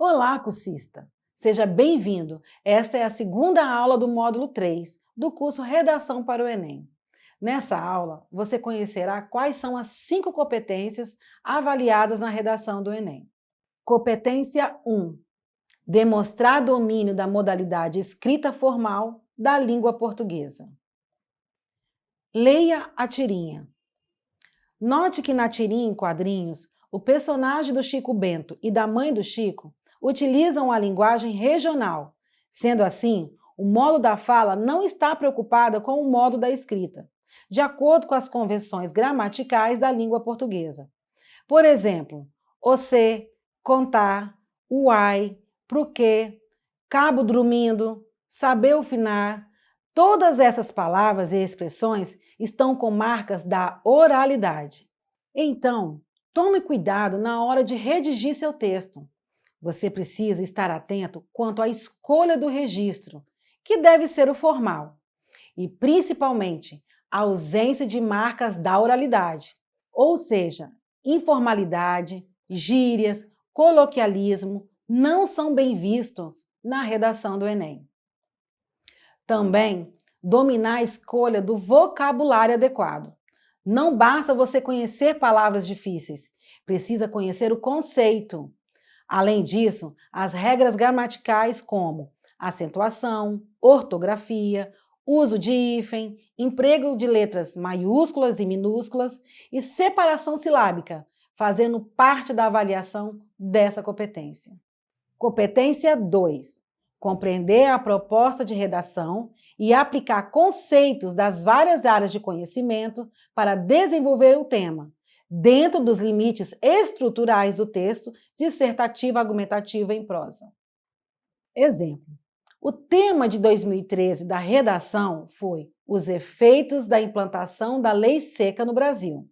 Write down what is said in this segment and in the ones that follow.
Olá, cursista! Seja bem-vindo! Esta é a segunda aula do módulo 3 do curso Redação para o Enem. Nessa aula, você conhecerá quais são as 5 competências avaliadas na redação do Enem. Competência 1. Demonstrar domínio da modalidade escrita formal da língua portuguesa. Leia a tirinha. Note que na tirinha em quadrinhos, o personagem do Chico Bento e da mãe do Chico utilizam a linguagem regional. Sendo assim, o modo da fala não está preocupada com o modo da escrita, de acordo com as convenções gramaticais da língua portuguesa. Por exemplo, você, contar, uai, pro quê, cabo dormindo, saber o finar. Todas essas palavras e expressões estão com marcas da oralidade. Então, tome cuidado na hora de redigir seu texto. Você precisa estar atento quanto à escolha do registro, que deve ser o formal, e principalmente a ausência de marcas da oralidade, ou seja, informalidade, gírias, coloquialismo não são bem vistos na redação do Enem. Também, dominar a escolha do vocabulário adequado. Não basta você conhecer palavras difíceis, precisa conhecer o conceito. Além disso, as regras gramaticais como acentuação, ortografia, uso de hífen, emprego de letras maiúsculas e minúsculas e separação silábica, fazendo parte da avaliação dessa competência. Competência 2. Compreender a proposta de redação e aplicar conceitos das várias áreas de conhecimento para desenvolver o tema, dentro dos limites estruturais do texto dissertativo argumentativo em prosa. Exemplo. O tema de 2013 da redação foi os efeitos da implantação da lei seca no Brasil.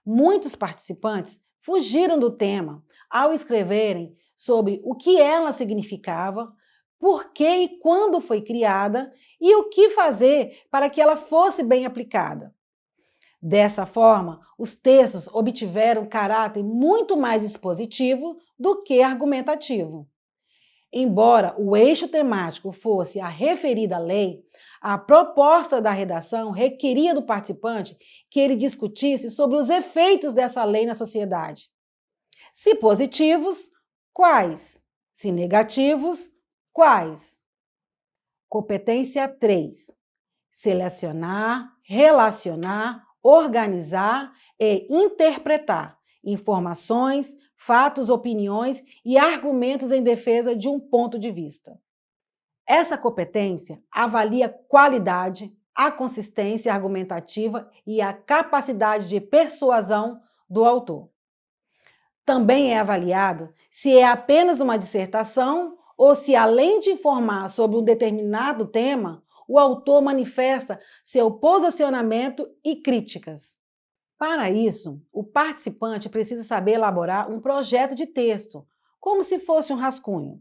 Muitos participantes fugiram do tema ao escreverem sobre o que ela significava, por que e quando foi criada e o que fazer para que ela fosse bem aplicada. Dessa forma, os textos obtiveram caráter muito mais expositivo do que argumentativo. Embora o eixo temático fosse a referida lei, a proposta da redação requeria do participante que ele discutisse sobre os efeitos dessa lei na sociedade. Se positivos, quais? Se negativos, quais? Competência 3. Selecionar, relacionar, organizar e interpretar informações, fatos, opiniões e argumentos em defesa de um ponto de vista. Essa competência avalia a qualidade, a consistência argumentativa e a capacidade de persuasão do autor. Também é avaliado se é apenas uma dissertação ou se, além de informar sobre um determinado tema, o autor manifesta seu posicionamento e críticas. Para isso, o participante precisa saber elaborar um projeto de texto, como se fosse um rascunho.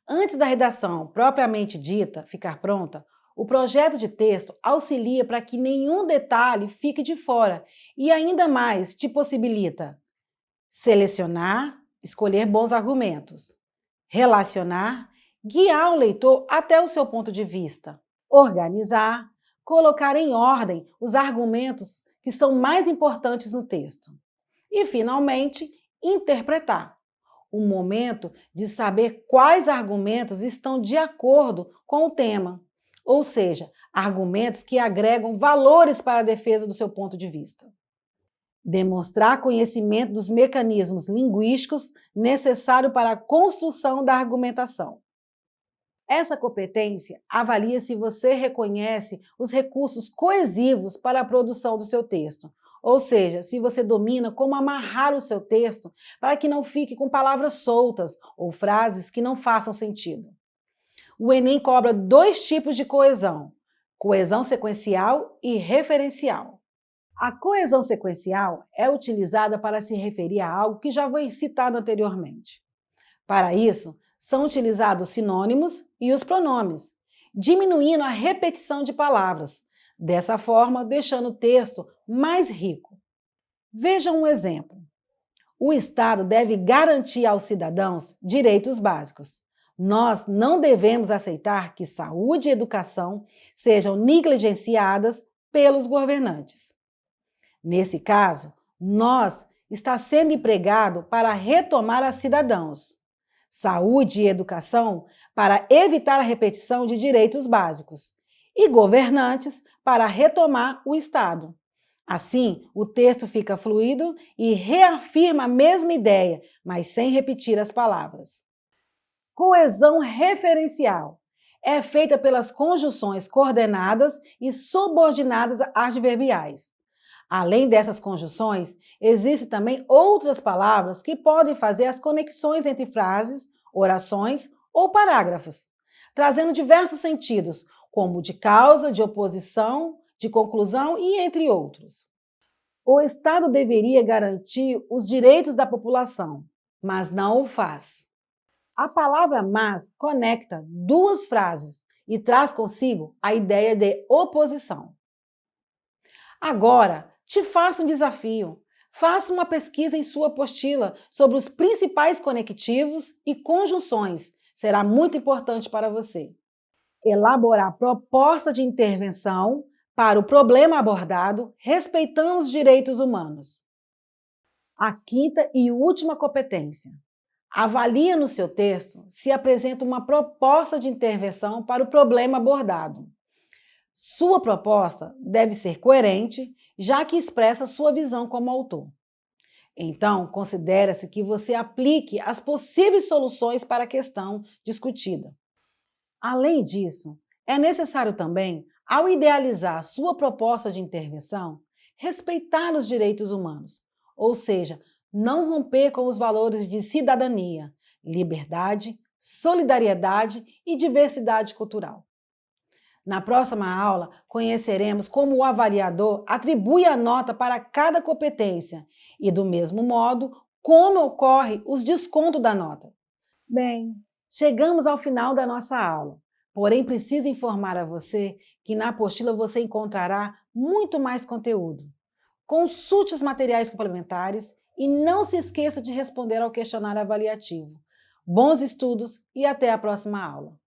Antes da redação propriamente dita ficar pronta, o projeto de texto auxilia para que nenhum detalhe fique de fora e ainda mais te possibilita selecionar, escolher bons argumentos, relacionar, guiar o leitor até o seu ponto de vista, organizar, colocar em ordem os argumentos que são mais importantes no texto e, finalmente, interpretar. O momento de saber quais argumentos estão de acordo com o tema, ou seja, argumentos que agregam valores para a defesa do seu ponto de vista. Demonstrar conhecimento dos mecanismos linguísticos necessários para a construção da argumentação. Essa competência avalia se você reconhece os recursos coesivos para a produção do seu texto, ou seja, se você domina como amarrar o seu texto para que não fique com palavras soltas ou frases que não façam sentido. O Enem cobra 2 tipos de coesão: coesão sequencial e referencial. A coesão sequencial é utilizada para se referir a algo que já foi citado anteriormente. Para isso, são utilizados sinônimos e os pronomes, diminuindo a repetição de palavras, dessa forma deixando o texto mais rico. Veja um exemplo. O Estado deve garantir aos cidadãos direitos básicos. Nós não devemos aceitar que saúde e educação sejam negligenciadas pelos governantes. Nesse caso, nós está sendo empregado para retomar a cidadãos. Saúde e educação para evitar a repetição de direitos básicos. E governantes para retomar o Estado. Assim, o texto fica fluido e reafirma a mesma ideia, mas sem repetir as palavras. Coesão referencial é feita pelas conjunções coordenadas e subordinadas adverbiais. Além dessas conjunções, existem também outras palavras que podem fazer as conexões entre frases, orações ou parágrafos, trazendo diversos sentidos, como de causa, de oposição, de conclusão e entre outros. O Estado deveria garantir os direitos da população, mas não o faz. A palavra mas conecta duas frases e traz consigo a ideia de oposição. Agora, te faço um desafio. Faça uma pesquisa em sua apostila sobre os principais conectivos e conjunções. Será muito importante para você. Elaborar proposta de intervenção para o problema abordado, respeitando os direitos humanos. A quinta e última competência. Avalie no seu texto se apresenta uma proposta de intervenção para o problema abordado. Sua proposta deve ser coerente, já que expressa sua visão como autor. Então, considera-se que você aplique as possíveis soluções para a questão discutida. Além disso, é necessário também, ao idealizar a sua proposta de intervenção, respeitar os direitos humanos, ou seja, não romper com os valores de cidadania, liberdade, solidariedade e diversidade cultural. Na próxima aula, conheceremos como o avaliador atribui a nota para cada competência e, do mesmo modo, como ocorre os descontos da nota. Bem, chegamos ao final da nossa aula, porém preciso informar a você que na apostila você encontrará muito mais conteúdo. Consulte os materiais complementares e não se esqueça de responder ao questionário avaliativo. Bons estudos e até a próxima aula!